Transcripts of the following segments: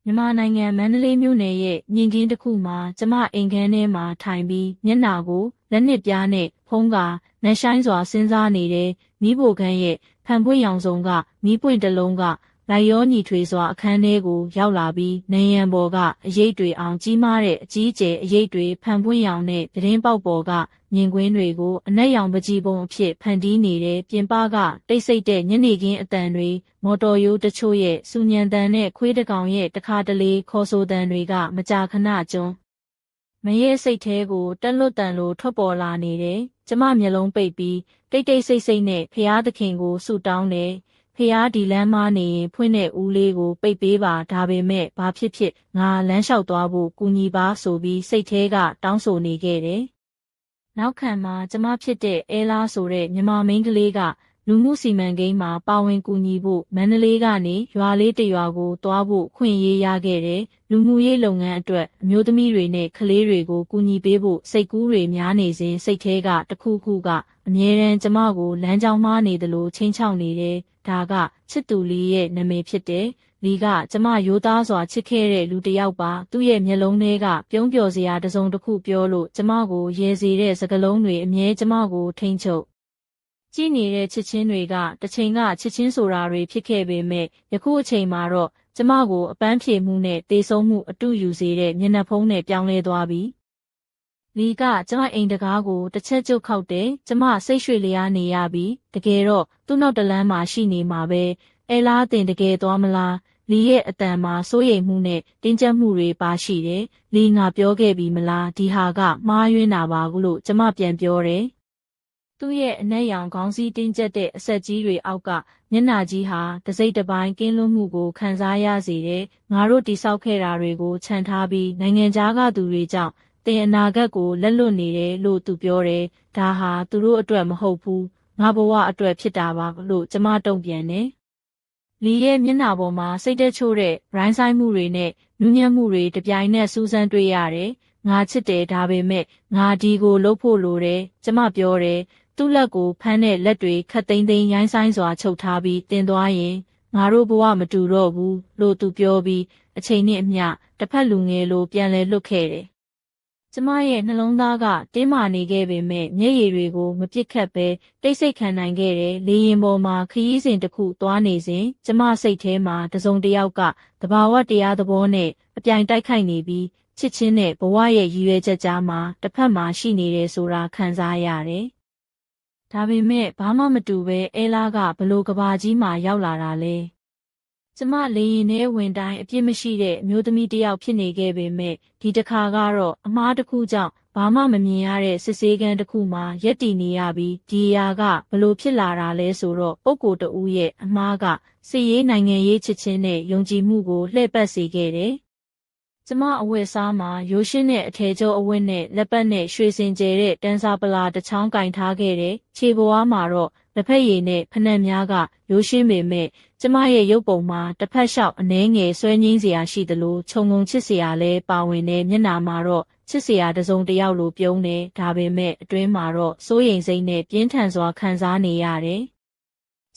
မြန်မာနိုင်ငံမန္တလေးမြို့နယ်ရဲ့မြင်ကွင်းတစ်ခုမှာကျမအိမ်ခန်းထဲမှာထိုင်ပြီးမျက်နှာကိုလက်နှစ်ပြားနဲ့ဖုံးကာနက်ရှိုင်းစွာစဉ်းစားနေတဲ့မိဖို့ခန်းရဲ့ဖန်ဖွင့်ရောင်စုံကမီးပွင့်တစ်လုံးကလိုက်ရောညီထွေစွာအခန်းထဲကိုရောက်လာပြီးနံရံပေါ်ကအရိပ်တွေအောင်ကြီးမားတဲ့အကြီးကျယ်အရိပ်တွေဖန်ဖွင့်ရောင်နဲ့သတင်းပေါက်ပေါ်ကမြင်ကွင်းတွေကိုအနက်ရောင်ပကြီးပုံအဖြစ်ဖန်တီးနေတဲ့ပြင်ပကတိတ်ဆိတ်တဲ့ညနေခင်းအတန်တွေမော်တော်ရိုးတချို့ရဲ့စူညံတန်နဲ့ခွေးတကောင်ရဲ့တခါတလေခေါ်ဆိုတန်တွေကမကြာခဏကျွန်းမရဲ့စိတ်ထဲကိုတက်လွတ်တန်လိုထွက်ပေါ်လာနေတယ်။ကျမမျက်လုံးပိတ်ပြီးတိတ်တိတ်ဆိတ်ဆိတ်နဲ့ဖျားသခင်ကိုဆုတောင်းတယ်။ဖျားဒီလမ်းမနေရင်ဖွင့်တဲ့ဦးလေးကိုပိတ်ပေးပါဒါပေမဲ့ဘာဖြစ်ဖြစ်ငါလမ်းလျှောက်သွားဖို့ကူညီပါဆိုပြီးစိတ်ထဲကတောင်းဆိုနေခဲ့တယ်။နောက်ခံမှာကျမဖြစ်တဲ့အဲလားဆိုတဲ့မြန်မာမိန်းကလေးကလူမှုစီမံကိန်းမှာပါဝင်ကူညီဖို့မန္တလေးကနေရွာလေးတစ်ရွာကိုတွားဖို့ခွင့်ရေးရခဲ့တယ်။လူမှုရေးလုပ်ငန်းအတွက်အမျိုးသမီးတွေနဲ့ကလေးတွေကိုကူညီပေးဖို့စိတ်ကူးတွေများနေစဉ်စိတ်ထဲကတစ်ခုခုကအမြဲတမ်းကျမကိုလမ်းကြောင်းမှားနေသလိုချင်းချောက်နေတယ်။ဒါကချစ်သူလီရဲ့နာမည်ဖြစ်တယ်။လီကကျမရိုးသားစွာချစ်ခဲ့တဲ့လူတစ်ယောက်ပါသူ့ရဲ့မျက်လုံးထဲကပြုံးပျော်စရာတစ်စုံတစ်ခုပြောလို့ကျမကိုရဲစေတဲ့စကားလုံးတွေအမြဲကျမကိုထိန်ချုပ်ကြည့်နေတဲ့ချစ်ချင်းတွေကတစ်ချိန်ကချစ်ချင်းဆိုတာတွေဖြစ်ခဲ့ပေမဲ့ယခုအချိန်မှာတော့ကျမကိုအပန်းဖြေမှုနဲ့တေဆုံးမှုအတူယူစေတဲ့မျက်နှာဖုံးနဲ့ပြောင်းလဲသွားပြီလီကကျမအိမ်တကားကိုတစ်ချက်ကျုပ်ခောက်တယ်ကျမစိတ်ရွှေလျားနေရပြီတကယ်တော့သူ့နောက်တလမ်းမှာရှိနေမှာပဲအဲလားတင်တကယ်သွားမလားလီရဲ့အတန်မှာစိုးရိမ်မှုနဲ့တင်းကျပ်မှုတွေပါရှိတယ်လီငါပြောခဲ့ပြီမလားဒီဟာကမှားယွင်းတာပါလို့ကျမပြန်ပြောတယ်သူ့ရဲ့အနက်ရောင်ခေါင်းစည်းတင်းကျပ်တဲ့အဆက်ကြီးတွေအောက်ကမျက်နှာကြီးဟာတစိမ့်တစ်ပိုင်းကင်းလွတ်မှုကိုခံစားရစေတယ်။ငါတို့တိဆောက်ခဲ့တာတွေကိုခြံထားပြီးနိုင်ငံခြားကသူတွေကြောင့်တင်အနာဂတ်ကိုလက်လွတ်နေတယ်လို့သူပြောတယ်။ဒါဟာသူတို့အတွက်မဟုတ်ဘူး။ငါဘဝအတွက်ဖြစ်တာပါလို့ကျမတုံ့ပြန်တယ်။လီရဲ့မျက်နှာပေါ်မှာစိတ်တချို့တဲ့ရိုင်းဆိုင်မှုတွေနဲ့နူးညံ့မှုတွေတပြိုင်နက်စူးစမ်းတွေ့ရတယ်။ငါချစ်တယ်ဒါပေမဲ့ငါဒီကိုလှုပ်ဖို့လိုတယ်။ကျမပြောတယ်။သူ့လက်ကိုဖမ်းတဲ့လက်တွေခတ်သိမ်းသိမ်းရိုင်းဆိုင်စွာချုပ်ထားပြီးတင်သွားရင်ငါတို့ဘဝမတူတော့ဘူးလို့သူပြောပြီးအချိန်နဲ့အမျှတစ်ဖက်လူငယ်လိုပြန်လဲလွတ်ခဲ့တယ်။ကျမရဲ့နှလုံးသားကတင်းမာနေခဲ့ပေမဲ့မျက်ရည်တွေကိုမပစ်ခတ်ပဲတိတ်ဆိတ်ခံနိုင်ခဲ့တယ်။လေရင်ပေါ်မှာခရီးစဉ်တစ်ခုသွားနေစဉ်ကျမစိတ်ထဲမှာတစုံတစ်ယောက်ကတဘာဝတရားသဘောနဲ့အပြိုင်တိုက်ခိုက်နေပြီးချစ်ချင်းနဲ့ဘဝရဲ့ရည်ရွယ်ချက်ကြားမှာတစ်ဖက်မှာရှိနေတယ်ဆိုတာခံစားရတယ်။ဒါပေမဲ့ဘာမှမတူပဲအဲလားကဘလို့ကဘာကြီးမှာရောက်လာတာလဲကျမလေရင်ထဲဝင်တိုင်းအပြစ်မရှိတဲ့အမျိုးသမီးတစ်ယောက်ဖြစ်နေခဲ့ပေမဲ့ဒီတစ်ခါကတော့အမားတစ်ခုကြောင့်ဘာမှမမြင်ရတဲ့စစ်ဆေးခန်းတစ်ခုမှာရက်တည်နေရပြီးဒီအရာကဘလို့ဖြစ်လာတာလဲဆိုတော့ပုဂ္ဂိုလ်တဦးရဲ့အမားကစစ်ရေးနိုင်ငံရေးချစ်ချင်းနဲ့ယုံကြည်မှုကိုလှည့်ပတ်စေခဲ့တယ်ကျမအဝတ်စားမှာရိုးရှင်းတဲ့အထည်ချုပ်အဝတ်နဲ့လက်ပတ်နဲ့ရွှေစင်ကျဲတဲ့တန်းစားပလာတစ်ချောင်းကင်ထားခဲ့တဲ့ခြေပွားမှာတော့လက်ဖက်ရည်နဲ့ဖနက်များကရိုးရှင်းပေမဲ့ကျမရဲ့ရုပ်ပုံမှာတစ်ဖက်လျှောက်အနှဲငယ်ဆွဲငင်းစရာရှိသလိုခြုံငုံချစ်စရာလဲပါဝင်တဲ့မျက်နှာမှာတော့ချစ်စရာတစုံတစ်ယောက်လိုပြုံးနေဒါပေမဲ့အတွင်းမှာတော့စိုးရိမ်စိတ်နဲ့ပြင်းထန်စွာခံစားနေရတယ်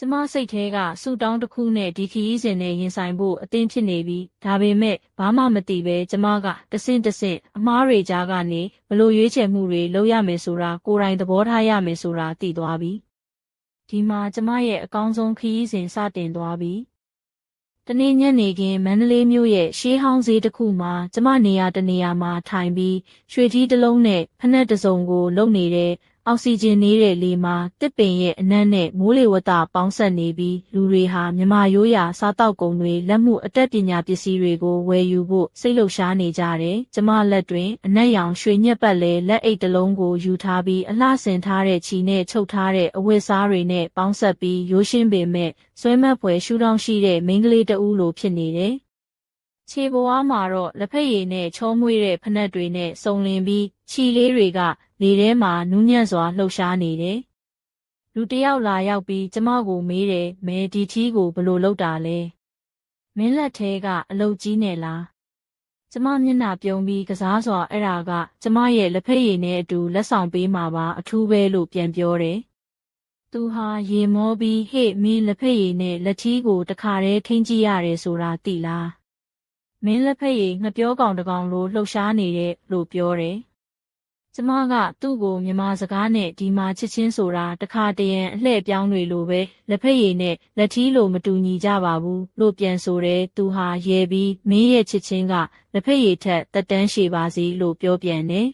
ကျမစိတ်ထဲကဆူတောင်းတစ်ခုနဲ့ဒီခရီးစဉ်နဲ့ရင်ဆိုင်ဖို့အသင့်ဖြစ်နေပြီးဒါပေမဲ့ဘာမှမသိပဲကျမကတဆင့်အမားတွေကြားကနေဘလို့ရွေးချယ်မှုတွေလုပ်ရမယ်ဆိုတာကိုယ်တိုင်သဘောထားရမယ်ဆိုတာသိသွားပြီဒီမှာကျမရဲ့အကောင်းဆုံးခရီးစဉ်စတင်သွားပြီတနေ့ညနေခင်းမန္တလေးမြို့ရဲ့ရှေးဟောင်းဈေးတစ်ခုမှာကျမနေရာတနေရာမှာထိုင်ပြီးရွှေကြီးတစ်လုံးနဲ့ဖနက်တစ်စုံကိုလုံနေတဲ့အောက်ဆီဂျင်နေတဲ့လေမှာတစ်ပင်ရဲ့အနံ့နဲ့မိုးလေဝသပေါင်းဆက်နေပြီးလူတွေဟာမြမရိုးရာစားတောက်ကုန်တွေလက်မှုအတတ်ပညာပစ္စည်းတွေကိုဝယ်ယူဖို့စိတ်လှုပ်ရှားနေကြတယ်။ကျမလက်တွင်အနက်ရောင်ရွှေညက်ပတ်လဲလက်အိတ်တစ်လုံးကိုယူထားပြီးအလှဆင်ထားတဲ့ချီနဲ့ချုပ်ထားတဲ့အဝတ်စားတွေနဲ့ပေါင်းဆက်ပြီးရိုးရှင်းပေမဲ့ဆွဲမက်ဖွယ်ရှူတောင်းရှိတဲ့မိန်းကလေးတဦးလိုဖြစ်နေတယ်။ခြေပွားမှာတော့လက်ဖက်ရည်နဲ့ချောမွေ့တဲ့ဖနက်တွေနဲ့စုံလင်ပြီးခြီလေးတွေကလေထဲမှာနူးညံ့စွာလှုပ်ရှားနေတယ်။လူတစ်ယောက်လာရောက်ပြီးကျမကိုမေးတယ်။မဲဒီထီးကိုဘလို့လုပ်တာလဲ။မင်းလက်ထဲကအလုတ်ကြီးနဲ့လား။ကျမမျက်နှာပြုံးပြီးကစားစွာအဲ့ဒါကကျမရဲ့လက်ဖက်ရည်နဲ့အတူလက်ဆောင်ပေးမှာပါအထူးပဲလို့ပြန်ပြောတယ်။သူဟာရေမောပြီးဟေ့မင်းလက်ဖက်ရည်နဲ့လက်ထီးကိုတခါတည်းထိန်းကြည့်ရတယ်ဆိုတာသိလား။ မင်းလက်ဖက်ရည်ငပြောကောင်တကောင်လိုလှုပ်ရှားနေတဲ့လို့ပြောတယ်။ကျမကသူ့ကိုမြန်မာစကားနဲ့ဒီမှာချစ်ချင်းဆိုတာတခါတရံအလှည့်ပြောင်းတွေလိုပဲလက်ဖက်ရည်နဲ့လက်ထီးလိုမတူညီကြပါဘူးလို့ပြန်ဆိုတယ်။သူဟာရဲပြီးမင်းရဲ့ချစ်ချင်းကလက်ဖက်ရည်ထက်တက်တန်းရှည်ပါစေလို့ပြောပြန်တယ်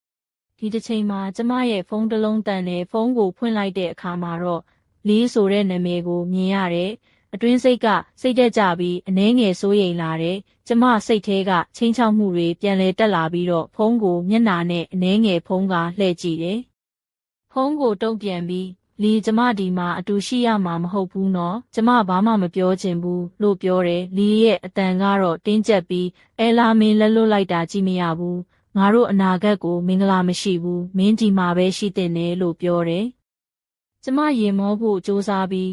။ဒီတစ်ချိန်မှာကျမရဲ့ဖုန်းတစ်လုံးတန်နဲ့ဖုန်းကိုဖွင့်လိုက်တဲ့အခါမှာတော့လေးဆိုတဲ့နာမည်ကိုမြင်ရတယ်။အတွင်းစိတ်ကစိတ်တက်ကြပြီးအနှဲငယ်စိုးရိမ်လာတယ်။ကျမစိတ်ထဲကချင်းချောက်မှုတွေပြန်လဲတက်လာပြီးတော့ဖုန်းကိုမျက်နှာနဲ့အနှဲငယ်ဖုန်းကလှည့်ကြည့်တယ်။ဖုန်းကိုတုံ့ပြန်ပြီးလီကျမဒီမှာအတူရှိရမှာမဟုတ်ဘူးနော်။ကျမဘာမှမပြောချင်ဘူးလို့ပြောတယ်။လီရဲ့အတန်ကတော့တင်းကျပ်ပြီးအဲလာမင်းလက်လွတ်လိုက်တာကြည့်မရဘူး။ငါတို့အနာဂတ်ကိုမင်္ဂလာမရှိဘူး။မင်းဒီမှာပဲရှိတဲ့နဲ့လို့ပြောတယ်။ကျမရင်မောဖို့စူးစမ်းပြီး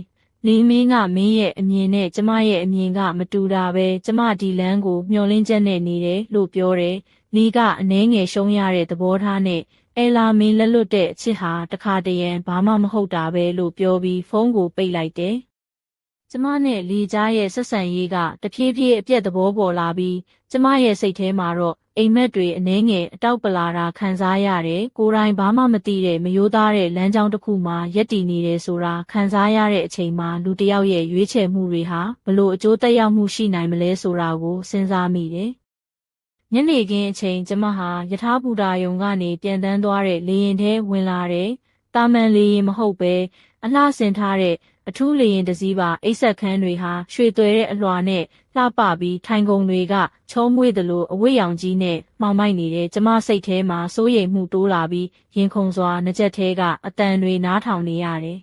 လီမင်းကမင်းရဲ့အမြင်နဲ့ကျမရဲ့အမြင်ကမတူတာပဲကျမဒီလမ်းကိုမျှော်လင့်ချက်နဲ့နေတယ်လို့ပြောတယ်လီကအနှဲငယ်ရှုံးရတဲ့သဘောထားနဲ့အဲလာမင်းလက်လွတ်တဲ့အချစ်ဟာတခါတရံဘာမှမဟုတ်တာပဲလို့ပြောပြီးဖုန်းကိုပိတ်လိုက်တယ်ကျမနဲ့လီကြားရဲ့ဆက်ဆံရေးကတဖြည်းဖြည်းအပြတ်သဘောပေါ်လာပြီးကျမရဲ့စိတ်ထဲမှာတော့အိမ်မက်တွေအနှဲငယ်အတောက်ပလာတာခံစားရတယ်ကိုယ်တိုင်ဘာမှမသိတဲ့မယိုးသားတဲ့လမ်းကြောင်းတစ်ခုမှာရက်တည်နေတယ်ဆိုတာခံစားရတဲ့အချိန်မှာလူတစ်ယောက်ရဲ့ရွေးချယ်မှုတွေဟာဘလို့အကျိုးသက်ရောက်မှုရှိနိုင်မလဲဆိုတာကိုစဉ်းစားမိတယ်ညနေခင်းအချိန်ကျမဟာယထာဘူတာယုံကနေပြန်တန်းသွားတဲ့လေရင်ထဲဝင်လာတယ်တာမန်လေရင်မဟုတ်ပဲအလှဆင်ထားတဲ့အထူးလေရင်တစ်စီးပါအိတ်ဆက်ခန်းတွေဟာရွှေသွဲတဲ့အလွှာနဲ့လှပပြီးထိုင်ကုန်တွေကချုံးမွေ့သလိုအဝတ်ရောင်ကြီးနဲ့မှောင်မိုက်နေတဲ့ကျမစိတ်ထဲမှာစိုးရိမ်မှုတိုးလာပြီးရင်ခုန်စွာနှကြက်ထဲကအတန်တွေနားထောင်နေရတယ်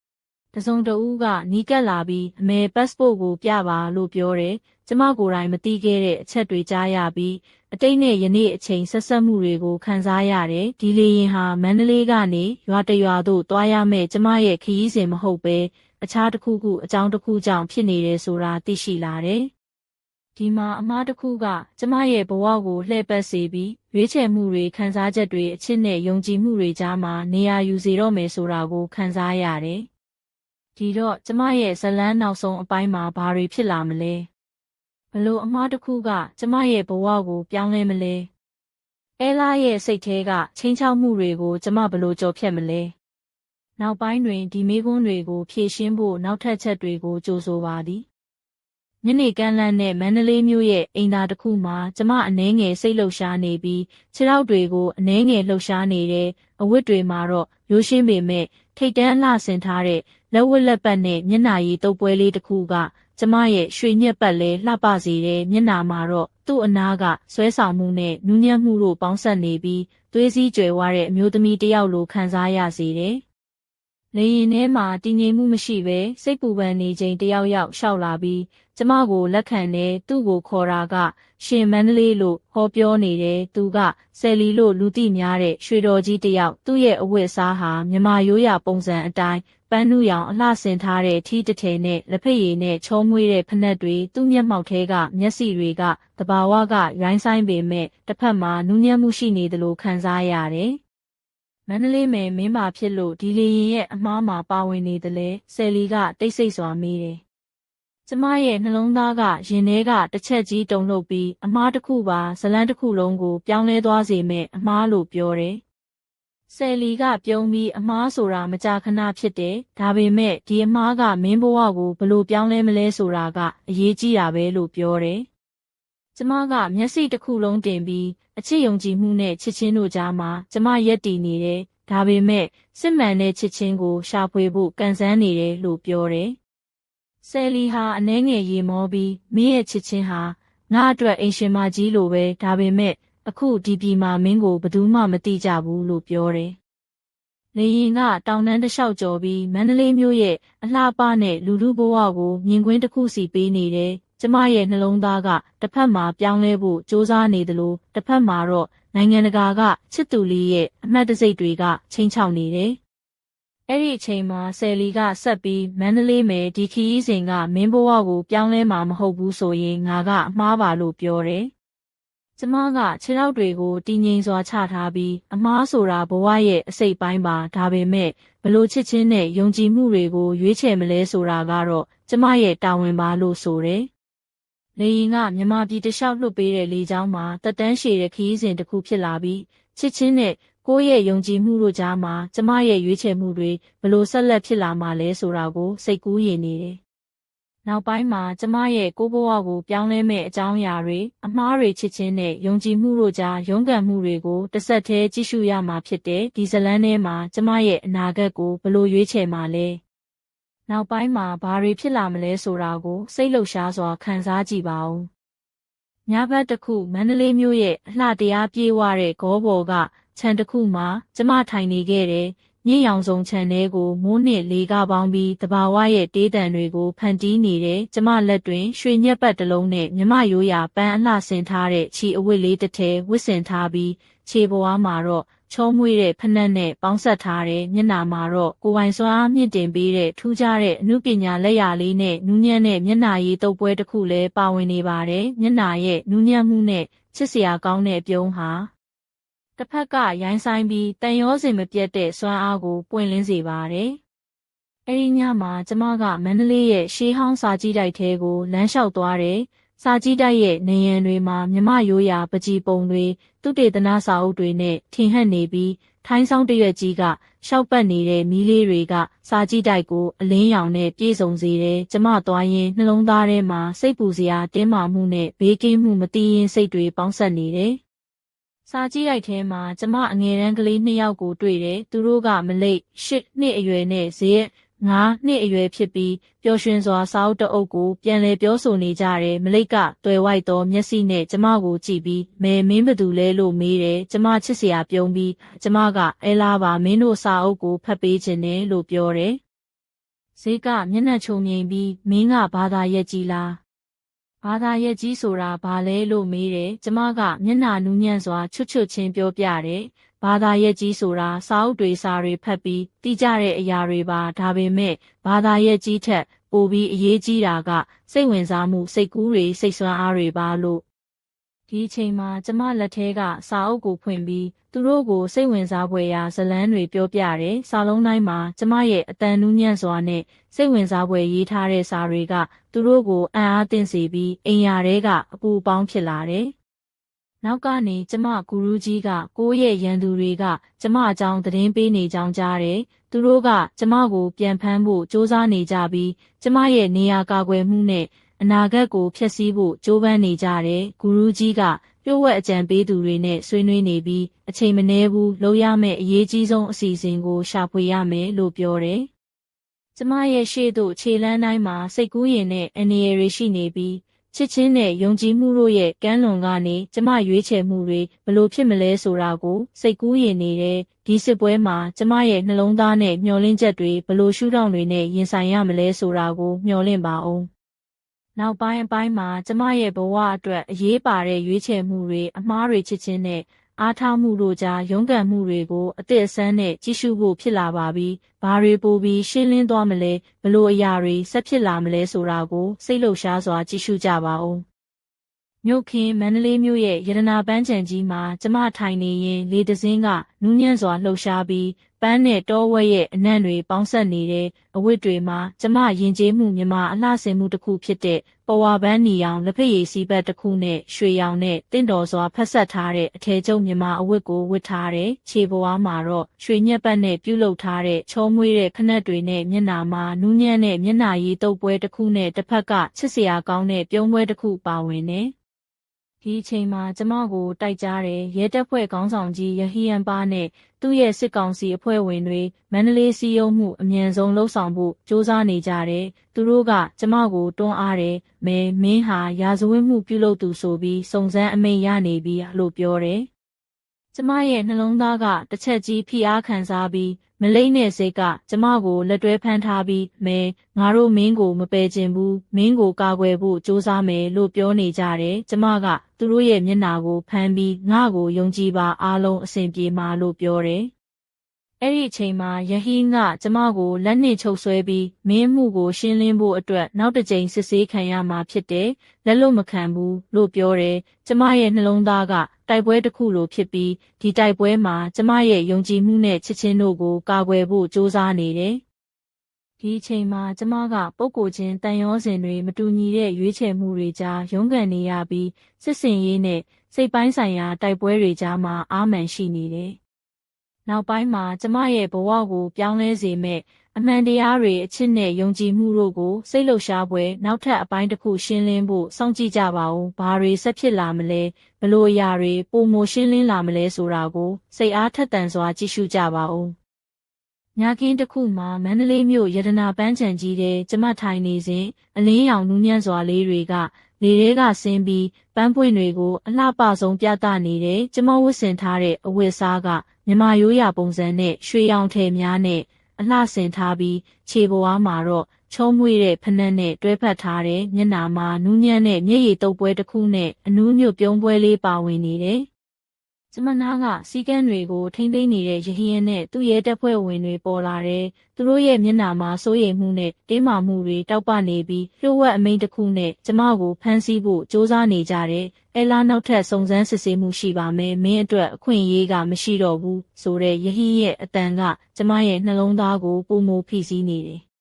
။တစုံတဦးကနီးကပ်လာပြီးအမေပတ်စပို့ကိုပြပါလို့ပြောတယ်။ကျမကိုယ်တိုင်မသိခဲ့တဲ့အချက်တွေကြားရပြီးအတိတ်နဲ့ယနေ့အချိန်ဆက်ဆက်မှုတွေကိုခံစားရတယ်။ဒီလေရင်ဟာမန္တလေးကနေရွာတရွာသို့သွားရမယ့်ကျမရဲ့ခရီးစဉ်မဟုတ်ပဲအခြားတစ်ခုခုအကြောင်းတစ်ခုကြောင့်ဖြစ်နေတယ်ဆိုတာသိရှိလာတယ်။ဒီမှာအမားတစ်ခုကကျမရဲ့ဘဝကိုလှည့်ပတ်စေပြီးရွေးချယ်မှုတွေခံစားချက်တွေအချစ်နဲ့ယုံကြည်မှုတွေကြားမှာနေရာယူစေတော့မယ်ဆိုတာကိုခံစားရတယ်။ဒီတော့ကျမရဲ့ဇလန်းနောက်ဆုံးအပိုင်းမှာဘာတွေဖြစ်လာမလဲ။ဘလို့အမားတစ်ခုကကျမရဲ့ဘဝကိုပြောင်းလဲမလဲ။အဲလာရဲ့စိတ်ထဲကချင်းချောက်မှုတွေကိုကျမဘလို့ကြော်ဖြတ်မလဲ။နောက်ပိုင်းတွင်ဒီမေးခွန်းတွေကိုဖြေရှင်းဖို့နောက်ထပ်ချက်တွေကိုကြိုဆိုပါသည်ညနေကမ်းလှမ်းတဲ့မန္တလေးမြို့ရဲ့အိမ်သာတစ်ခုမှာကျမအနှဲငယ်စိတ်လှုပ်ရှားနေပြီးခြေထောက်တွေကိုအနှဲငယ်လှုပ်ရှားနေတဲ့အဝတ်တွေမှာတော့ရိုးရှင်းပေမဲ့ထိတ်တန်းအလှဆင်ထားတဲ့လက်ဝတ်လက်ပတ်နဲ့မျက်နှာရည်တုပ်ပွဲလေးတစ်ခုကကျမရဲ့ရွှေညက်ပတ်လဲလှပစေတဲ့မျက်နှာမှာတော့သူ့အနားကဆွဲဆောင်မှုနဲ့နူးညံ့မှုတို့ပေါင်းစပ်နေပြီးသွေးစည်းကြွယ်ဝတဲ့အမျိုးသမီးတစ်ယောက်လိုခံစားရစေတယ်လေရင်ထဲမှာတည်ငြိမ်မှုမရှိဘဲစိတ်ပူပန်နေချိန်တယောက်ယောက်ရှောက်လာပြီးကျမကိုလက်ခံနဲ့သူ့ကိုခေါ်တာကရှင်မန္တလေးလို့ဟောပြောနေတယ်သူကဆယ်လီလို့လူသိများတဲ့ရွှေတော်ကြီးတယောက်သူ့ရဲ့အဝတ်အစားဟာမြမရိုးရာပုံစံအတိုင်းပန်းနုရောင်အလှဆင်ထားတဲ့ထီးတစ်ထည်နဲ့လက်ဖက်ရည်နဲ့ချောမွေးတဲ့ဖနက်တွေသူ့မျက်မှောက်ထဲကမျက်စိတွေကတဘာဝကရိုင်းဆိုင်ပေမဲ့တစ်ဖက်မှာနူးညံ့မှုရှိနေတယ်လို့ခံစားရတယ်မန္တလေးမယ်မင်းပါဖြစ်လို့ဒီလေရင်ရဲ့အမားမှာပါဝင်နေတယ်လေဆယ်လီကတိတ်ဆိတ်စွာမေးတယ်ကျမရဲ့နှလုံးသားကရင်ထဲကတစ်ချက်ကြီးတုန်လှုပ်ပြီးအမားတစ်ခုပါဇလန်းတစ်ခုလုံးကိုပြောင်းလဲသွားစေမဲ့အမားလို့ပြောတယ်ဆယ်လီကပြုံးပြီးအမားဆိုတာမကြာခဏဖြစ်တယ်ဒါပေမဲ့ဒီအမားကမင်းဘဝကိုဘလို့ပြောင်းလဲမလဲဆိုတာကအရေးကြီးတာပဲလို့ပြောတယ်ကျမကမျက်စိတစ်ခုလုံးတင်ပြီးအချစ်ယုံကြည်မှုနဲ့ချစ်ချင်းတို့ကြားမှာကျမရက်တည်နေတယ်ဒါပေမဲ့စစ်မှန်တဲ့ချစ်ချင်းကိုရှာဖွေဖို့ကံစမ်းနေတယ်လို့ပြောတယ်ဆယ်လီဟာအနှဲငယ်ရေမောပြီးမင်းရဲ့ချစ်ချင်းဟာငါအတွက်အိမ်ရှင်မကြီးလိုပဲဒါပေမဲ့အခုဒီပြည်မှာမင်းကိုဘယ်သူမှမသိကြဘူးလို့ပြောတယ်လေရင်ကတောင်တန်းတစ်လျှောက်ကျော်ပြီးမန္တလေးမြို့ရဲ့အလှပနဲ့လူလူဘဝကိုမြင်ကွင်းတစ်ခုစီပေးနေတယ်ကျမရဲ့နှလုံးသားကတစ်ဖက်မှာပြောင်းလဲဖို့စ조사နေတယ်လို့တစ်ဖက်မှာတော့နိုင်ငံတကာကချစ်သူလေးရဲ့အမှတ်တစိတ်တွေကချိန်ချောက်နေတယ်။အဲ့ဒီအချိန်မှာဆယ်လီကဆက်ပြီးမန္တလေးမယ်ဒီခီးစဉ်ကမင်းဘဝကိုပြောင်းလဲမှာမဟုတ်ဘူးဆိုရင်ငါကအမှားပါလို့ပြောတယ်။ကျမကခြေထောက်တွေကိုတည်ငြိမ်စွာချထားပြီးအမှားဆိုတာဘဝရဲ့အစိတ်ပိုင်းပါဒါပေမဲ့ဘလို့ချစ်ချင်းနဲ့ယုံကြည်မှုတွေကိုရွေးချယ်မလဲဆိုတာကတော့ကျမရဲ့တာဝန်ပါလို့ဆိုတယ်။ လေရင်ကမြန်မာပြည်တလျှောက်လွှတ်ပေးတဲ့လေကြောင်းမှာတက်တန်းရှည်တဲ့ခရီးစဉ်တစ်ခုဖြစ်လာပြီးချစ်ချင်းနဲ့ကိုယ့်ရဲ့ယုံကြည်မှုတို့ကြားမှာကျမရဲ့ရွေးချယ်မှုတွေဘလို့ဆက်လက်ဖြစ်လာမှာလဲဆိုတာကိုစိတ်ကူးရင်နေတယ်။နောက်ပိုင်းမှာကျမရဲ့ကိုယ့်ဘဝကိုပြောင်းလဲမဲ့အကြောင်းအရာတွေအမှားတွေချစ်ချင်းနဲ့ယုံကြည်မှုတို့ကြားရုန်းကန်မှုတွေကိုတစ်ဆက်တည်းကြည့်ရှုရမှာဖြစ်တဲ့ဒီဇလန်းထဲမှာကျမရဲ့အနာဂတ်ကိုဘလို့ရွေးချယ်မှာလဲ။နောက်ပိုင်းမှာဘာတွေဖြစ်လာမလဲဆိုတာကိုစိတ်လှုပ်ရှားစွာခံစားကြည့်ပါဦး။ညဘက်တစ်ခုမန္တလေးမြို့ရဲ့အလှတရားပြေးဝတဲ့ဂေါဘော်ကခြံတစ်ခုမှာကျမထိုင်နေခဲ့တယ်။မြင့်ရောင်စုံခြံထဲကိုမိုးနှစ်လေကပေါင်းပြီးတဘာဝရဲ့တေးတံတွေကိုဖန်တီးနေတယ်။ကျမလက်တွင်ရွှေညက်ပတ်တစ်လုံးနဲ့မြမရိုးရာပန်းအလှဆင်ထားတဲ့ခြေအဝတ်လေးတစ်ထည်ဝတ်ဆင်ထားပြီးခြေပွားမှာတော့ချောမွေ့တဲ့ဖနက်နဲ့ပေါင်းဆက်ထားတဲ့မျက်နှာမှာတော့ကိုယ်ပိုင်စွမ်းအားမြင့်တင်ပေးတဲ့ထူးခြားတဲ့အမှုပညာလက်ရာလေးနဲ့နူးညံ့တဲ့မျက်နှာရည်တုပ်ပွဲတစ်ခုလည်းပါဝင်နေပါတယ်။မျက်နှာရဲ့နူးညံ့မှုနဲ့ချစ်စရာကောင်းတဲ့အပြုံးဟာတစ်ဖက်ကရိုင်းဆိုင်ပြီးတန်ရောစင်မပြတ်တဲ့စွမ်းအားကိုပွင့်လင်းစေပါတယ်။အဲဒီညမှာကျမကမန္တလေးရဲ့ရှေးဟောင်းစာကြည့်တိုက်ထဲကိုလမ်းလျှောက်သွားတယ်။စာကြည့်တိုက်ရဲ့နေရန်တွေမှာမြမရိုးရာပကြီပုံတွေသူတေသနာစာအုပ်တွေနဲ့ထင်ဟပ်နေပြီးထိုင်းဆောင်တရွက်ကြီးကရှောက်ပတ်နေတဲ့မီးလေးတွေကစာကြည့်တိုက်ကိုအလင်းရောင်နဲ့ပြည့်စုံစေတယ်။ကျမသွားရင်နှလုံးသားထဲမှာစိတ်ပူစရာတင်းမာမှုနဲ့ဘေးကင်းမှုမတည်ရင်စိတ်တွေပေါင်းဆက်နေတယ်။စာကြည့်တိုက်ထဲမှာကျမအငယ်တန်းကလေး2ယောက်ကိုတွေ့တယ်။သူတို့ကမလိတ်8နှစ်အရွယ်နဲ့ဇရက်9နှစ်အရွယ်ဖြစ်ပြီးပျော်ရွှင်စွာစာအုပ်တအုပ်ကိုပြန်လည်ပြောဆိုနေကြတယ်။မလိတ်ကတွေ့ဝိုက်သောမျက်စိနဲ့ကျမကိုကြည့်ပြီးမင်းဘသူလဲလို့မေးတယ်။ကျမချစ်စရာပြုံးပြီးကျမကအဲလားပါမင်းတို့စာအုပ်ကိုဖတ်ပေးခြင်းနဲ့လို့ပြောတယ်။ဇက်ကမျက်နှာချုံငိမ်ပြီးမင်းကဘာသာရက်ကြီးလားဘာသာရက်ကြီးဆိုတာဘာလဲလို့မေးတယ်။ကျမကမျက်နှာနူးညံ့စွာချွတ်ချင်းပြောပြတယ်။ဘာသာရက်ကြီးဆိုတာစာအုပ်တွေစာတွေဖတ်ပြီးသိကြတဲ့အရာတွေပါဒါပေမဲ့ဘာသာရက်ကြီးထက်ပိုပြီးအရေးကြီးတာကစိတ်ဝင်စားမှုစိတ်ကူးတွေစိတ်ဆွမ်းအားတွေပါလို့ဒီအချိန်မှာကျမလက်ထဲကစာအုပ်ကိုဖွင့်ပြီးသူတို့ကိုစိတ်ဝင်စားဖွယ်ရာဇလန်းတွေပြောပြတယ်။စာလုံးတိုင်းမှာကျမရဲ့အတန်နူးညံ့စွာနဲ့စိတ်ဝင်စားဖွယ်ရေးထားတဲ့စာတွေကသူတို့ကိုအံ့အားသင့်စေပြီးအိမ်ယာထဲကအပူပေါင်းဖြစ်လာတယ်။နောက်ကနေကျမဂူရူးကြီးကကိုယ့်ရဲ့ရန်သူတွေကကျမအကြောင်းသတင်းပေးနေကြောင်းကြားတယ်။သူတို့ကကျမကိုပြန်ဖမ်းဖို့စ조사နေကြပြီးကျမရဲ့နေရာကာကွယ်မှုနဲ့အနာဂတ်ကိုဖျက်ဆီးဖို့ကြိုးပမ်းနေကြတယ်။ဂူရူးကြီးကပြည့်ဝက်အကြံပေးသူတွေနဲ့ဆွေးနွေးနေပြီးအချိန်မနည်းဘူးလုပ်ရမယ့်အရေးကြီးဆုံးအစီအစဉ်ကိုရှာဖွေရမယ်လို့ပြောတယ်။ကျမရဲ့ရှေ့သို့ခြေလမ်းတိုင်းမှာစိတ်ကူးရင်နဲ့အနေရည်ရှိနေပြီးချစ်ချင်းနဲ့ယုံကြည်မှုတို့ရဲ့ကမ်းလွန်ကနေကျမရွေးချယ်မှုတွေဘလို့ဖြစ်မလဲဆိုတာကိုစိတ်ကူးရင်နေတဲ့ဒီစစ်ပွဲမှာကျမရဲ့နှလုံးသားနဲ့မျှော်လင့်ချက်တွေဘလို့ရှုထောင့်တွေနဲ့ရင်ဆိုင်ရမလဲဆိုတာကိုမျှော်လင့်ပါအောင်။နောက်ပိုင်းမှာကျမရဲ့ဘဝအတွက်အရေးပါတဲ့ရွေးချယ်မှုတွေအမှားတွေချစ်ချင်းနဲ့အားထားမှုတို့ကြားရုန်းကန်မှုတွေကိုအသစ်အဆန်းနဲ့ကြီးစုဖို့ဖြစ်လာပါပြီ။ဘာတွေပိုပြီးရှင်းလင်းသွားမလဲဘလို့အရာတွေဆက်ဖြစ်လာမလဲဆိုတာကိုစိတ်လှုပ်ရှားစွာကြည့်ရှုကြပါဦး။မြို့ခင်းမန္တလေးမြို့ရဲ့ရတနာပန်းခြံကြီးမှာကျမထိုင်နေရင်လေတစင်းကနူးညံ့စွာလှုပ်ရှားပြီးပန်းနဲ့တောဝက်ရဲ့အနံ့တွေပေါင်းဆက်နေတဲ့အဝတ်တွေမှာကျမယဉ်ကျေးမှုမြမအလှဆင်မှုတစ်ခုဖြစ်တဲ့ပဝါပန်းနီရောင်လက်ဖက်ရည်စီးပတ်တစ်ခုနဲ့ရွှေရောင်နဲ့တင့်တော်စွာဖက်ဆက်ထားတဲ့အထည်ချုပ်မြမအဝတ်ကိုဝတ်ထားတယ်။ခြေပွားမှာတော့ရွှေညက်ပတ်နဲ့ပြုလုပ်ထားတဲ့ချောမွေ့တဲ့ခနက်တွေနဲ့မျက်နှာမှာနူးညံ့တဲ့မျက်နှာရည်တုပ်ပွဲတစ်ခုနဲ့တစ်ဖက်ကချစ်စရာကောင်းတဲ့ပြုံးပွဲတစ်ခုပါဝင်နေ။ဒီအချိန်မှာကျမကိုတိုက်ကြားတဲ့ရဲတပ်ဖွဲ့ခေါင်းဆောင်ကြီးရဟီယန်ပါနဲ့သူ့ရဲ့စစ်ကောင်စီအဖွဲ့ဝင်တွေမန္တလေးစီးရုံးမှုအမြန်ဆုံးလှုပ်ဆောင်ဖို့စ조사နေကြတယ်။သူတို့ကကျမကိုတွန်းအားတယ်။မင်းဟာရာဇဝတ်မှုပြုလုပ်သူဆိုပြီးစုံစမ်းအမိန့်ရနေပြီလို့ပြောတယ်။ကျမရဲ့နှလုံးသားကတစ်ချက်ကြီးဖိအားခံစားပြီးမလိမ့်နဲ့စိတ်ကကျမကိုလက်တွဲဖမ်းထားပြီးငါတို့မင်းကိုမပယ်ကျင်ဘူးမင်းကိုကာကွယ်ဖို့စ조사မယ်လို့ပြောနေကြတယ်။ကျမကသူတို့ရဲ့မျက်နှာကိုဖမ်းပြီးငါ့ကိုယုံကြည်ပါအားလုံးအစဉ်ပြေမှာလို့ပြောတယ်။အဲ့ဒီအချိန်မှာယဟင်းကကျမကိုလက်နှင့်ချုပ်ဆွဲပြီးမင်းမှုကိုရှင်းလင်းဖို့အတွက်နောက်တစ်ကြိမ်စစ်ဆေးခံရမှာဖြစ်တယ်။လက်လို့မခံဘူးလို့ပြောတယ်။ကျမရဲ့နှလုံးသားကတိုက်ပွဲတစ်ခုလိုဖြစ်ပြီးဒီတိုက်ပွဲမှာကျမရဲ့ယုံကြည်မှုနဲ့ချစ်ချင်းတို့ကိုကာကွယ်ဖို့စ조사နေတယ်။ ဒီအချိန်မှာကျမကပုဂ္ဂိုလ်ချင်းတန်ရောစဉ်တွေမတူညီတဲ့ရွေးချယ်မှုတွေကြားရုန်းကန်နေရပြီးစစ်စင်ရေးနဲ့စိတ်ပိုင်းဆိုင်ရာတိုက်ပွဲတွေကြားမှာအာမှန်ရှိနေတယ်။နောက်ပိုင်းမှာကျမရဲ့ဘဝကိုပြောင်းလဲစေမဲ့အမှန်တရားတွေအချစ်နဲ့ယုံကြည်မှုတို့ကိုစိတ်လှုပ်ရှားပွဲနောက်ထပ်အပိုင်းတစ်ခုရှင်းလင်းဖို့စောင့်ကြည့်ကြပါဦး။ဘာတွေဆက်ဖြစ်လာမလဲ။ဘလို့အရာတွေပိုမိုရှင်းလင်းလာမလဲဆိုတာကိုစိတ်အားထက်သန်စွာကြည့်ရှုကြပါဦး။ညခင်းတစ်ခုမှာမန္တလေးမြို့ရတနာပန်းခြံကြီးထဲကျမထိုင်နေစဉ်အလင်းရောင်နူးညံ့စွာလေးတွေကလေထဲကဆင်းပြီးပန်းပွင့်တွေကိုအလှပဆုံးပြသနေတဲ့ကျမဝတ်ဆင်ထားတဲ့အဝတ်အစားကမြမရိုးရာပုံစံနဲ့ရွှေရောင်ထည်များနဲ့အလှဆင်ထားပြီးခြေပေါ်မှာတော့ချုံးမွေ့တဲ့ဖနက်နဲ့တွဲဖက်ထားတဲ့မျက်နှာမှာနူးညံ့တဲ့မျက်ရည်တုပ်ပွဲတစ်ခုနဲ့အနူးညွတ်ပြုံးပွဲလေးပါဝင်နေတယ်။ကျမနာကစီကန်းတွေကိုထိမ့်သိမ့်နေတဲ့ရဟီယန်နဲ့သူ့ရဲ့တပ်ဖွဲ့ဝင်တွေပေါ်လာတယ်။သူတို့ရဲ့မျက်နှာမှာစိုးရိမ်မှုနဲ့တင်းမာမှုတွေတောက်ပနေပြီးလျှို့ဝှက်အမိန့်တစ်ခုနဲ့ကျမကိုဖမ်းဆီးဖို့ကြိုးစားနေကြတယ်။အဲလာနောက်ထပ်စုံစမ်းစစ်ဆေးမှုရှိပါမယ်။မင်းအတွက်အခွင့်အရေးကမရှိတော့ဘူးဆိုတဲ့ယဟီရဲ့အတန်ကကျမရဲ့နှလုံးသားကိုပုံမဖိစီးနေတယ်။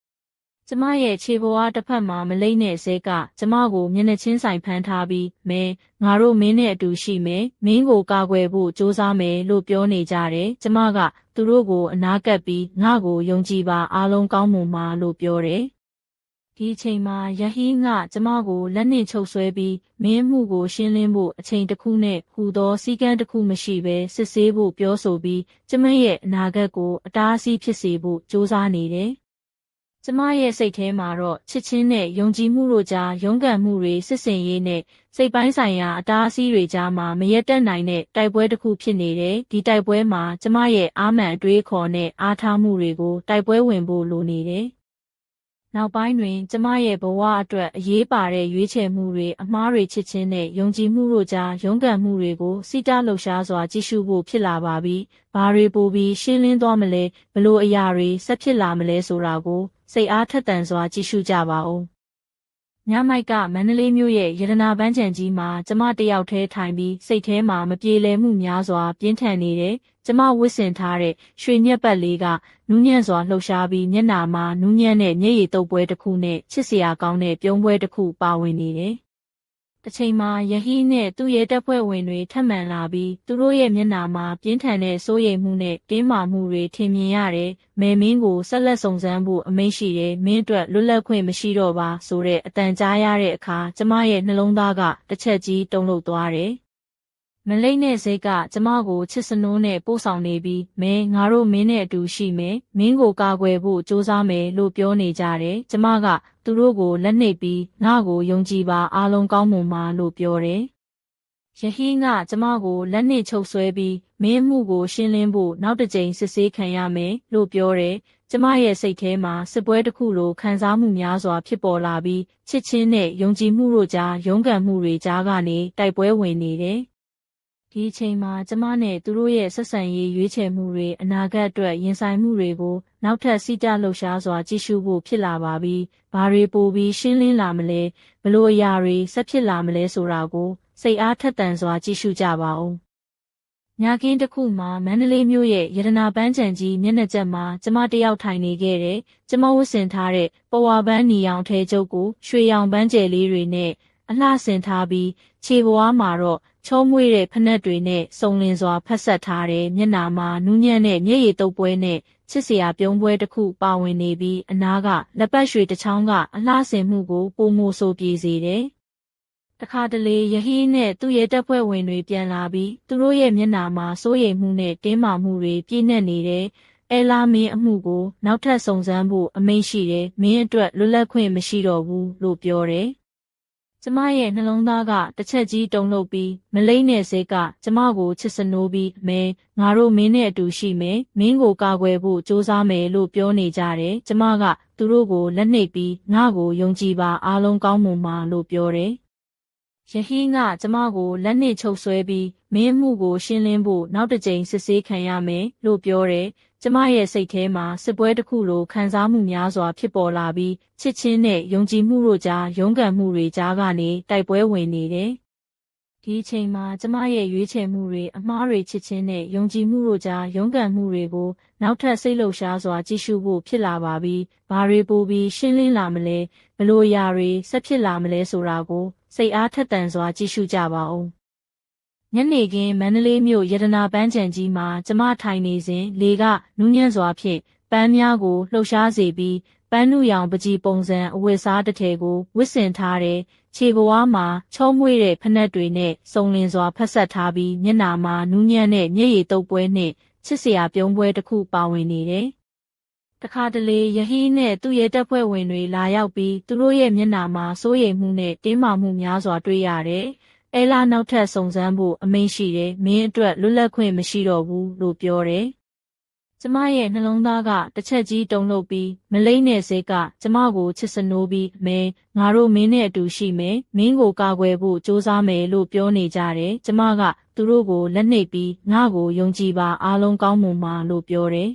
ကျမရဲ့ခြေပေါ်အားတစ်ဖက်မှာမလိမ့်တဲ့ဇဲကကျမကိုမျက်နှာချင်းဆိုင်ဖမ်းထားပြီးမဲငါတို့မင်းနဲ့အတူရှိမယ်မင်းကိုကာကွယ်ဖို့ကြိုးစားမယ်လို့ပြောနေကြတယ်ကျမကသူတို့ကိုအနာကပ်ပြီးငါကိုယုံကြည်ပါအားလုံးကောင်းမွန်ပါလို့ပြောတယ်ဒီအချိန်မှာယဟီးကကျမကိုလက်နှင့်ချုပ်ဆွဲပြီးမင်းမှုကိုရှင်းလင်းဖို့အချိန်တစ်ခုနဲ့ဟူသောစည်းကမ်းတစ်ခုမရှိဘဲစစ်ဆေးဖို့ပြောဆိုပြီးကျမရဲ့အနာဂတ်ကိုအတားအဆီးဖြစ်စေဖို့ကြိုးစားနေတယ်ကျမရဲ့စိတ်ထဲမှာတော့ချစ်ချင်းနဲ့ယုံကြည်မှုတို့ကြားရုန်းကန်မှုတွေစစ်စင်ရေးနဲ့စိတ်ပိုင်းဆိုင်ရာအတားအဆီးတွေကြားမှာမရက်တက်နိုင်တဲ့တိုက်ပွဲတစ်ခုဖြစ်နေတယ်။ဒီတိုက်ပွဲမှာကျမရဲ့အာမှန်အတွေးခေါ်နဲ့အားထားမှုတွေကိုတိုက်ပွဲဝင်ဖို့လိုနေတယ်။နောက်ပိုင်းတွင်ကျမရဲ့ဘဝအတွက်အရေးပါတဲ့ရွေးချယ်မှုတွေအမှားတွေချစ်ချင်းနဲ့ယုံကြည်မှုတို့ကြားရုန်းကန်မှုတွေကိုစိတလှုပ်ရှားစွာကြည့်ရှုဖို့ဖြစ်လာပါပြီ။ဘာတွေပိုပြီးရှင်းလင်းသွားမလဲဘလို့အရာတွေဆက်ဖြစ်လာမလဲဆိုတာကိုစိတ်အားထက်သန်စွာကြည့်ရှုကြပါဦး။ညမိုက်ကမန္တလေးမြို့ရဲ့ရတနာပန်းခြံကြီးမှာကျမတယောက်တည်းထိုင်ပြီးစိတ်ထဲမှာမပြေလည်မှုများစွာပြင်းထန်နေတယ်။ကျမဝတ်ဆင်ထားတဲ့ရွှေမြက်ပတ်လေးကနူးညံ့စွာလှုပ်ရှားပြီးမျက်နှာမှာနူးညံ့တဲ့မျက်ရည်တုပ်ပွဲတစ်ခုနဲ့ချစ်စရာကောင်းတဲ့ပြုံးပွဲတစ်ခုပါဝင်နေတယ်။တစ်ချိန်မှာယဟီနဲ့သူ့ရဲ့တပ်ဖွဲ့ဝင်တွေထပ်မံလာပြီးသူတို့ရဲ့မျက်နှာမှာပြင်းထန်တဲ့စိုးရိမ်မှုနဲ့တင်းမာမှုတွေထင်မြင်ရတယ်။မယ်မင်းကိုဆက်လက်စုံစမ်းဖို့အမိန့်ရှိတယ်။မင်းအတွက်လွတ်လပ်ခွင့်မရှိတော့ပါဆိုတဲ့အတန်ကြားရတဲ့အခါကျမရဲ့နှလုံးသားကတစ်ချက်ကြီးတုန်လှုပ်သွားတယ်။မလိမ့်တဲ့စိတ်ကကျမကိုချစ်စနိုးနဲ့ပို့ဆောင်နေပြီးမဲငါတို့မင်းနဲ့အတူရှိမယ်မင်းကိုကာကွယ်ဖို့ကြိုးစားမယ်လို့ပြောနေကြတယ်ကျမကသူတို့ကိုလက်နှိပ်ပြီးငါကိုယုံကြည်ပါအားလုံးကောင်းမွန်ပါလို့ပြောတယ်ယဟင်းကကျမကိုလက်နှိပ်ချုပ်ဆွဲပြီးမင်းမှုကိုရှင်းလင်းဖို့နောက်တစ်ကြိမ်စစ်ဆေးခံရမယ်လို့ပြောတယ်ကျမရဲ့စိတ်ထဲမှာစစ်ပွဲတစ်ခုလိုခံစားမှုများစွာဖြစ်ပေါ်လာပြီးချစ်ချင်းနဲ့ယုံကြည်မှုတို့ကြားရုန်းကန်မှုတွေကြားကနေတိုက်ပွဲဝင်နေတယ်ဒီအချိန်မှာကျမနဲ့သူတို့ရဲ့ဆက်ဆံရေးရွေးချယ်မှုတွေအနာဂတ်အတွက်ရင်ဆိုင်မှုတွေကိုနောက်ထပ်စိတလှုပ်ရှားစွာကြည့်ရှုဖို့ဖြစ်လာပါပြီ။ဘာတွေပိုပြီးရှင်းလင်းလာမလဲဘလို့အရာတွေဆက်ဖြစ်လာမလဲဆိုတာကိုစိတ်အားထက်သန်စွာကြည့်ရှုကြပါဦး။ညခင်းတစ်ခုမှာမန္တလေးမြို့ရဲ့ရတနာပန်းခြံကြီးမျက်နှာကျက်မှာကျမတယောက်ထိုင်နေခဲ့တယ်။ကျမဝတ်ဆင်ထားတဲ့ပဝါပန်းနီရောင်ထဲကျုပ်ကိုရွှေရောင်ပန်းကျယ်လေးတွေနဲ့အလှဆင်ထားပြီးခြေပွားမှာတော့ချုံးမွေ့တဲ့ဖနက်တွေနဲ့စုံလင်စွာဖက်ဆက်ထားတဲ့မျက်နှာမှာနူးညံ့တဲ့မျက်ရည်တုပ်ပွဲနဲ့ချစ်စရာပြုံးပွဲတစ်ခုပါဝင်နေပြီးအနားကလက်ပတ်ရွှေတစ်ချောင်းကအလှဆင်မှုကိုပုံမိုဆိုပြေစေတယ်။တခါတလေယဟီးနဲ့သူ့ရဲ့တပ်ဖွဲ့ဝင်တွေပြန်လာပြီးသူတို့ရဲ့မျက်နှာမှာစိုးရိမ်မှုနဲ့တင်းမာမှုတွေပြည့်နှက်နေတယ်။အဲလာမင်းအမှုကိုနောက်ထပ်စုံစမ်းဖို့အမိန့်ရှိတယ်။မင်းအတွက်လွတ်လပ်ခွင့်မရှိတော့ဘူးလို့ပြောတယ်။ကျမရဲ့နှလုံးသားကတစ်ချက်ကြီးတုန်လှုပ်ပြီးမလိမ့်တဲ့စိတ်ကကျမကိုချစ်စနိုးပြီးမဲငါတို့မင်းနဲ့အတူရှိမယ်မင်းကိုကာကွယ်ဖို့ကြိုးစားမယ်လို့ပြောနေကြတယ်ကျမကသူတို့ကိုလက်နှိပ်ပြီးငါကိုယုံကြည်ပါအားလုံးကောင်းမွန်ပါလို့ပြောတယ်ယဟင်းကကျမကိုလက်နှိပ်ချုပ်ဆွဲပြီးမင်းမှုကိုရှင်းလင်းဖို့နောက်တစ်ကြိမ်စစ်ဆေးခံရမယ်လို့ပြောတယ်ကျမရဲ့စိတ်ထဲမှာစစ်ပွဲတစ်ခုလိုခံစားမှုများစွာဖြစ်ပေါ်လာပြီးချစ်ချင်းနဲ့ယုံကြည်မှုတို့ကြားရုန်းကန်မှုတွေကြားကနေတိုက်ပွဲဝင်နေတယ် ဒီအချိန်မှာကျမရဲ့ရွေးချယ်မှုတွေအမှားတွေချစ်ချင်းနဲ့ယုံကြည်မှုတို့ကြားရုန်းကန်မှုတွေကိုနောက်ထပ်စိတ်လှုပ်ရှားစွာကြည့်ရှုဖို့ဖြစ်လာပါပြီ။ဘာတွေပိုပြီးရှင်းလင်းလာမလဲဘလို့အရာတွေဆက်ဖြစ်လာမလဲဆိုတာကိုစိတ်အားထက်သန်စွာကြည့်ရှုကြပါဦး။ညနေခင်းမန္တလေးမြို့ရတနာပန်းခြံကြီးမှာကျမထိုင်နေစဉ်လေကနူးညံ့စွာဖြင့်ပန်းများကိုလှုပ်ရှားစေပြီးပန်းနုရောင်ပကြီးပုံစံအဝတ်စားတစ်ထည်ကိုဝတ်ဆင်ထားတဲ့ခြေပွားမှာချောမွေ့တဲ့ဖနက်တွေနဲ့စုံလင်စွာဖက်ဆက်ထားပြီးမျက်နှာမှာနူးညံ့တဲ့မျက်ရည်တုပ်ပွဲနဲ့ချစ်စရာပြုံးပွဲတစ်ခုပါဝင်နေတယ်။တခါတလေယဟီးနဲ့သူ့ရဲ့တပ်ဖွဲ့ဝင်တွေလာရောက်ပြီးသူတို့ရဲ့မျက်နှာမှာစိုးရိမ်မှုနဲ့တင်းမာမှုများစွာတွေ့ရတယ်။အဲလာနောက်ထပ်စုံစမ်းဖို့အမိန့်ရှိတယ်။မင်းအတွက်လွတ်လပ်ခွင့်မရှိတော့ဘူးလို့ပြောတယ်။ကျမရဲ့နှလုံးသားကတစ်ချက်ကြီးတုန်လှုပ်ပြီးမလိမ့်တဲ့စိတ်ကကျမကိုချစ်စနိုးပြီးမဲငါတို့မင်းနဲ့အတူရှိမယ်မင်းကိုကာကွယ်ဖို့ကြိုးစားမယ်လို့ပြောနေကြတယ်ကျမကသူတို့ကိုလက်နှိပ်ပြီးငါ့ကိုယုံကြည်ပါအားလုံးကောင်းမွန်ပါလို့ပြောတယ်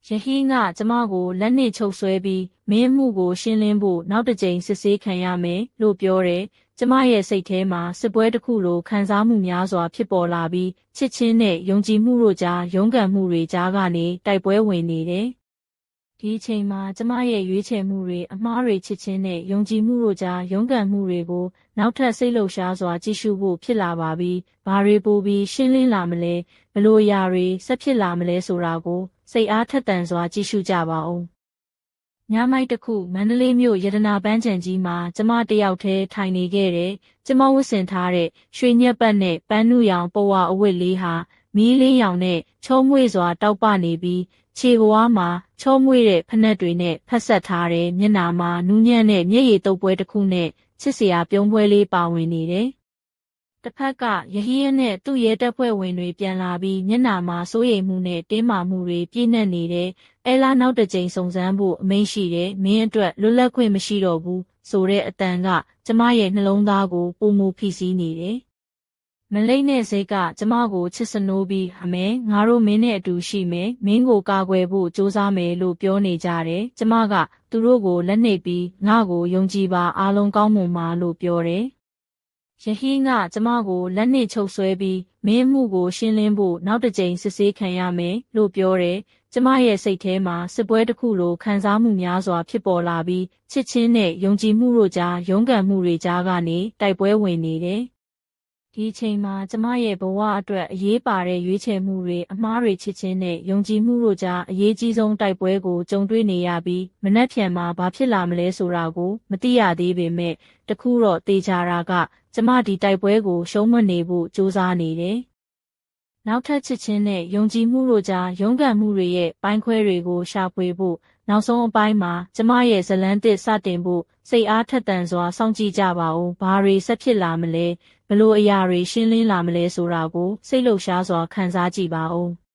ယဟင်းကကျမကိုလက်နှိပ်ချုပ်ဆွဲပြီးမင်းမှုကိုရှင်းလင်းဖို့နောက်တစ်ကြိမ်စစ်ဆေးခံရမယ်လို့ပြောတယ်ကျမရဲ့စိတ်ထဲမှာစစ်ပွဲတစ်ခုလိုခံစားမှုများစွာဖြစ်ပေါ်လာပြီးချစ်ချင်းနဲ့ယုံကြည်မှုတို့ကြားရုန်းကန်မှုတွေကြားကနေတိုက်ပွဲဝင်နေတယ်။ဒီအချိန်မှာကျမရဲ့ရွေးချယ်မှုတွေအမှားတွေချစ်ချင်းနဲ့ယုံကြည်မှုတို့ကြားရုန်းကန်မှုတွေကိုနောက်ထပ်စိတ်လှုပ်ရှားစွာကြည့်ရှုဖို့ဖြစ်လာပါပြီ။ဘာတွေပိုပြီးရှင်းလင်းလာမလဲဘလို့အရာတွေဆက်ဖြစ်လာမလဲဆိုတာကိုစိတ်အားထက်သန်စွာကြည့်ရှုကြပါဦး။ညမိုက်တစ်ခုမန္တလေးမြို့ရတနာပန်းခြံကြီးမှာကျမတယောက်တည်းထိုင်နေခဲ့တယ်။ကျမဝတ်ဆင်ထားတဲ့ရွှေညက်ပတ်နဲ့ပန်းနုရောင်ပဝါအဝတ်လေးဟာမီးလင်းရောင်နဲ့ချုံးမွေ့စွာတောက်ပနေပြီးခြေပွားမှာချုံးမွေ့တဲ့ဖနက်တွေနဲ့ဖက်ဆက်ထားတဲ့မျက်နှာမှာနူးညံ့တဲ့မျက်ရည်တုပ်ပွဲတစ်ခုနဲ့ချစ်စရာပြုံးပွဲလေးပါဝင်နေတယ်။တစ်ဖက်ကယဟီးနဲ့သူ့ရဲတပ်ဖွဲ့ဝင်တွေပြန်လာပြီးမျက်နှာမှာစိုးရိမ်မှုနဲ့တင်းမာမှုတွေပြည့်နှက်နေတယ်။အဲလာနောက်တစ်ကြိမ်စုံစမ်းဖို့အမိန့်ရှိတယ်။မင်းအတွက်လွတ်လပ်ခွင့်မရှိတော့ဘူးဆိုတဲ့အတန်ကကျမရဲ့နှလုံးသားကိုပုံမူဖိစီးနေတယ်။မလိမ့်တဲ့စိတ်ကကျမကိုချစ်စနိုးပြီးအမေငါတို့မင်းနဲ့အတူရှိမယ်မင်းကိုကာကွယ်ဖို့ကြိုးစားမယ်လို့ပြောနေကြတယ်။ကျမကသူတို့ကိုလက်နှိပ်ပြီးငါ့ကိုယုံကြည်ပါအားလုံးကောင်းမွန်ပါလို့ပြောတယ်။ယဟင်းကကျမကိုလက်နှိပ်ချုပ်ဆွဲပြီးမင်းမှုကိုရှင်းလင်းဖို့နောက်တစ်ကြိမ်စစ်ဆေးခံရမယ်လို့ပြောတယ်။ကျမရဲ့စိတ်ထဲမှာစစ်ပွဲတစ်ခုလိုခံစားမှုများစွာဖြစ်ပေါ်လာပြီးချစ်ချင်းနဲ့ယုံကြည်မှုတို့ကြားရုန်းကန်မှုတွေကြားကနေတိုက်ပွဲဝင်နေတယ်။ဒီအချိန်မှာကျမရဲ့ဘဝအတွက်အရေးပါတဲ့ရွေးချယ်မှုတွေအမှားတွေချစ်ချင်းနဲ့ယုံကြည်မှုတို့ကြားအရေးကြီးဆုံးတိုက်ပွဲကိုကြုံတွေ့နေရပြီးမနှက်ဖြန်မှာဘာဖြစ်လာမလဲဆိုတာကိုမသိရသေးပေမဲ့တခုတော့သေချာတာကကျမဒီတိုက်ပွဲကိုရှုံးမနေဖို့ကြိုးစားနေတယ်။နောက်ထပ်ချစ်ချင်းနဲ့ယုံကြည်မှုတို့ကြားရုန်းကန်မှုတွေရဲ့ပိုင်းခွဲတွေကိုရှာဖွေဖို့နောက်ဆုံးအပိုင်းမှာကျမရဲ့ဇလန်းတစ်စတင်ဖို့စိတ်အားထက်သန်စွာစောင့်ကြည့်ကြပါဦး။ဘာတွေဆက်ဖြစ်လာမလဲဘလို့အရာတွေရှင်းလင်းလာမလဲဆိုတာကိုစိတ်လှုပ်ရှားစွာခံစားကြည့်ပါဦး။